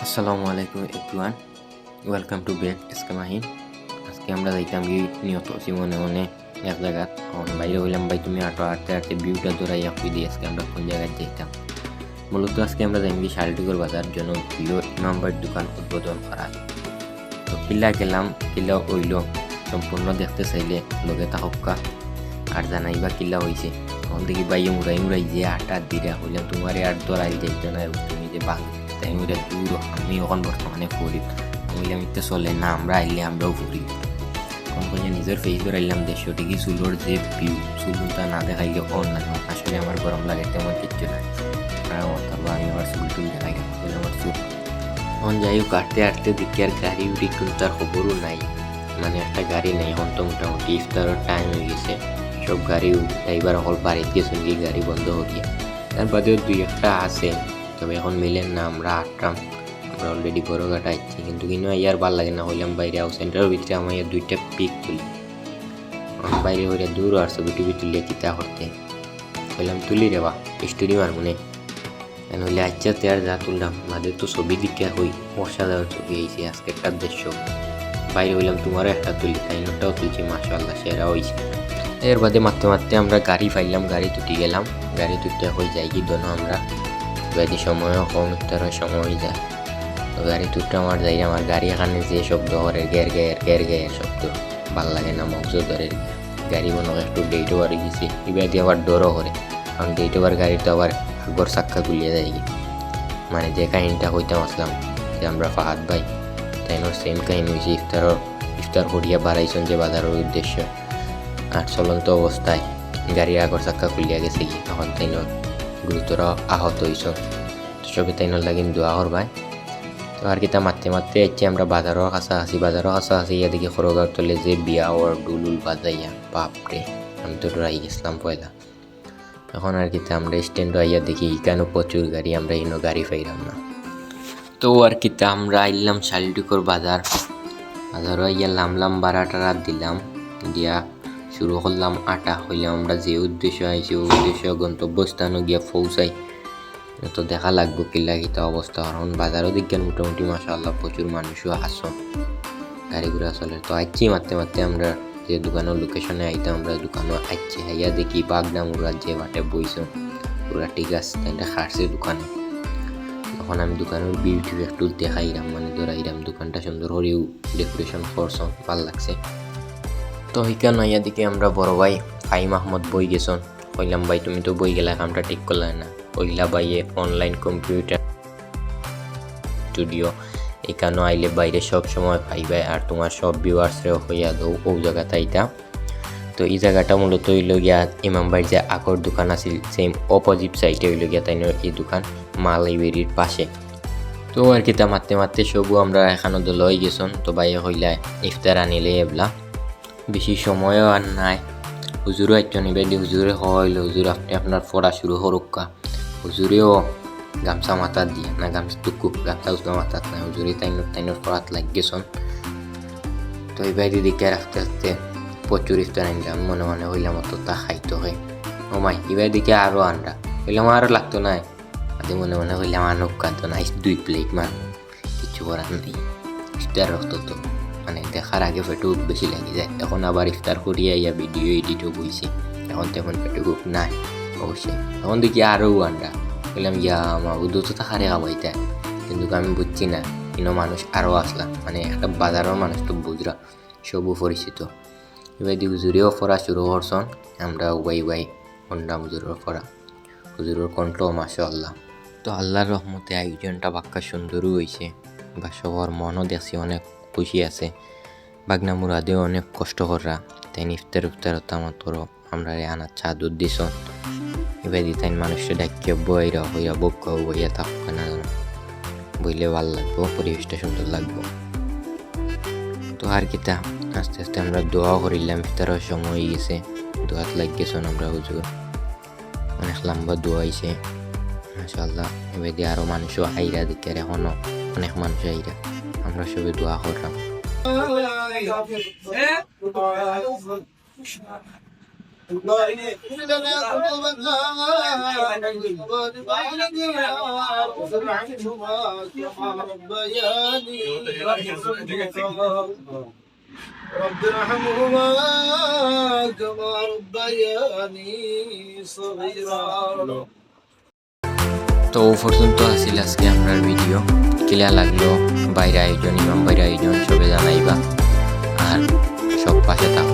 আসসালামু আলাইকুম everyone, welcome to back এসকামাহিন। আজকে আমরা যাইতাম গিয়ে নিয়ত আছি মনে মনে এক জায়গা। বাইরে হইলাম ভাই তুমি আটো আটতে আটতে ভিউটা ধরাইয়া খুঁই দিয়ে আজকে আমরা কোন জায়গায় যাইতাম। মূলত আজকে আমরা যাইম গিয়ে শালটিগর বাজার জন্য প্রিয় ইমামবাড়ির দোকান উদ্বোধন করা। তো কিল্লা গেলাম, কিল্লা হইল সম্পূর্ণ দেখতে চাইলে লগে তাহকা আর জানাইবা কিল্লা হয়েছে। তখন দেখি বাইয়ে মুড়াই মুড়াই যে আটা দিরা হইলাম তোমার আর ধরাই যাইতো না, তুমি যে বাঘ তাই ওইটা দূর। আমি এখন বর্তমানে ফরিদ বললাম ইত্যা চলে না, আমরা আইলে আমরাও ফরি কোন কোন নিজের ফেস ধরাইলাম দেড়শো টিকি চুলোর যে ভিউ, চুলটা না দেখাইলে অন না। আসলে আমার গরম লাগে তেমন কিচ্ছু নাই, আমি আমার চুল টুল দেখাই আমার চুল এখন যাই হোক। আটতে আটতে দেখি আর গাড়ি উড়ি কিন্তু তার খবরও নাই, মানে একটা গাড়ি নেই। এখন তো মোটামুটি ইফতারের টাইম হয়ে গেছে, সব গাড়ি ড্রাইভার হল বাড়িতে গেছেন গিয়ে গাড়ি বন্ধ হয়ে। তার বাদেও দুই একটা আছে, তবে এখন মিলেন না। আমরা আটটাম, আমরা অলরেডি বড়ঘাট আসছি, কিন্তু ইয়ার ভাল লাগে না। হইলাম বাইরে আউ সেন্টারের ভিতরে আমার দুইটা পিক তুলি বাইরে হইলে দূর আর ছবি টুবি তুলিয়ে কিতা করতে হইলাম তুলি রে বা স্টোরি মারমুনে হইলে আচ্ছা আর যা তুললাম মাদের তো ছবি দিকে হই অসাধারণ ছবি আইছে। আজকে একটা দৃশ্য বাইরে হইলাম তোমারও একটা তুলি, তাইনটাও তুলছি, মাশাআল্লাহ সেরা হয়েছে। এর বাদে মারতে মারতে আমরা গাড়ি পাইলাম, গাড়ি তুটি গেলাম। গাড়ি তুটতে হয়ে যাই কি দোনো আমরা যদি সময়ও কম ইফতার সময় হয়ে যায়। তো গাড়ি তুটতে আমার যাই, আমার গাড়ি এখানে যে শব্দ করে গের গের শব্দ ভাল লাগে না। মগজ ধরে গাড়ি মনে একটু ডেট ওভার গেছি, এবার দিয়ে আবার ডরও করে, কারণ ডেট ওভার গাড়ি তো আবার আগর চাক্কা গুলিয়ে যায় কি। মানে যে কাহিনীটা হইতাম আসলাম যে আমরা ফাহাদ ভাই তাইনোর সেম কাহিনী হয়েছে। ইফতার করিয়া বাড়াইছেন যে বাজারের উদ্দেশ্য, আর চলন্ত অবস্থায় গাড়ির আগর চাক্কা খুলিয়া গেছে কি। তখন তাইনোর গুরুতর আহত হয়েছ, সবে তাইনোর লাগিন দোয়া করবাই। তো আর কিতা মারতে মারতে এসছি আমরা বাজারের কাছাকাছি। ইয়া দেখি খরগাঁও তলে যে বিয়া ওর ডুলুল বাজাইয়া, বাপরে আমি তো ডরাই গেছিলাম পয়লা। এখন আর কিতা আমরা স্ট্যান্ডে আইয়া দেখি কেন প্রচুর গাড়ি, আমরা ইনো গাড়ি পাইলাম না। তো আর কিতা আমরা আইলাম শালটিকর বাজারও আইয়া লামলাম বাড়া টাড়া দিলাম, দিয়া শুরু করলাম আটা। হইলাম আমরা যে উদ্দেশ্য আইছি ওই উদ্দেশ্য গন্তব্যস্থানও গিয়া পৌঁছাই। তো দেখা লাগবো কিল্লা কিতা অবস্থা। এখন বাজারও দিকেন মোটামুটি মাশাআল্লাহ প্রচুর মানুষও আসন, গাড়ি ঘোড়া চলে। তো আইছি মারতে মারতে আমরা যে দোকানের লোকেশনে আইতাম, আমরা দোকানও আইছি। হাইয়া দেখি বাগডাম ওরা যে বাটে বইছেন ওরা ঠিক আছে, তাইটা খাটছে দোকানে। তখন আমি দোকানের বিউটি একটু দেখাইলাম, মানে ধরাইলাম দোকানটা সুন্দর করেও ডেকোরেশন করছেন, ভাল লাগছে। তো সেইখানে আইয়া দেখি আমরা বড় ভাই ফাহিম আহমদ বই গেছন। কইলাম ভাই তুমি তো বই গেলা, কামটা ঠিক করলে না। কইলা ভাইয়ে অনলাইন কম্পিউটার স্টুডিও, এখানে আইলে বাইরে সব সময় পাইবে, আর তোমার সব ভিউয়ার্সরেও হইয়া দৌ ও জায়গাটা এইটা। তো এই জায়গাটা মূলত হইল গিয়া ইমামবাড়ির যে আকর দোকান আছিল সেম অপোজিট সাইডে হইল গিয়া তাই এই দোকান মা লাইব্রেরির পাশে। তো আর কিতা মারতে মারতে সবু আমরা এখানে লই গেছন। তো বাইরে হইলা ইফতার আনিলে এবলা বেশি সময়ও আর নাই। হুজুরও একজন নিবেদি হুজুরে হইল হুজুর আপনি আপনার পড়া শুরু হরক্কা। হুজুরেও গামছা মাথার দিয়ে না, গামছা টুকু গামছা উসবা মাথার নাই, হুজুরে তাইনোর পড়াত লাগিয়েছন। তো এই বাইরে দিকে আস্তে আস্তে প্রচুর ইফতার আনলাম, মনে মনে হইলাম অত তা খাইতে হয়। ও মাই এবার দিকে আরও আনরা হইলাম, আরও লাগতো না। আজ মনে মনে হইলাম আনুক কাঁদতো না, 2 প্লেট মান কিছু করার নেই। ইফতার রক্ত তো মানে দেখার আগে পেটু বেশি লাগে যায়। এখন আবার ইফতার করিয়া ইয়া ভিডিও এডিটও বইছে, এখন তেমন পেটু খুব নাই অবশ্যই। এখন দেখি আরও আনরা বললাম ইয়া মা উদু তো থাকারে খাওয়াইতে, কিন্তু আমি বুঝছি না কিনো মানুষ আরও আসলাম, মানে একটা বাজারের মানুষ তো বুঝরা সবু পরিচিত। এবার দি হুজুরেও পড়া শুরু করছন, আমরা ওয়াই হন্ডা হুজুরের পড়া, হুজুরের কণ্ঠ মাশাআল্লাহ। তো আল্লাহর রহমতে আয়োজনটা বাক্কা সুন্দরও হয়েছে, বা সবার মনও দেখছি অনেক খুশি আছে। বাগনা মুরাদেও অনেক কষ্ট কররা তাই ইফতারত আমার তোর আমরা আনার চাদর দিস। এবার দি তাই মানুষটা ডাকিয়ে বইরা হইয়া বক্কা বইয়া থাকা না বইলে ভাল লাগবো, পরিবেশটা সুন্দর লাগবো। তো আর কিতা আস্তে আস্তে আমরা দোয়া করিলাম, ইফতারের সময় হয়ে গেছে, দোয়াত লাগিয়েছেন আমরা হুজুর, অনেক লম্বা দোয়া হয়েছে মাশাআল্লাহ। এবার দিয়ে আরও মানুষও আইরা দিকে, এখনও অনেক মানুষ আইরা, আমরা সবাই দোয়া করলাম। اللهم اغفر لنا ذنوبنا والدينا واغفر عنهما كما ربياني رب ارحمهما كما ربياني صغيرا. তো ও পর্যন্ত আসিল আজকে আমরা ভিডিও কিলা লাগলো বাইরে আয়োজন ইমাম বাইরে আয়োজন সবে জানাইবা আর সব পাশে থাকো।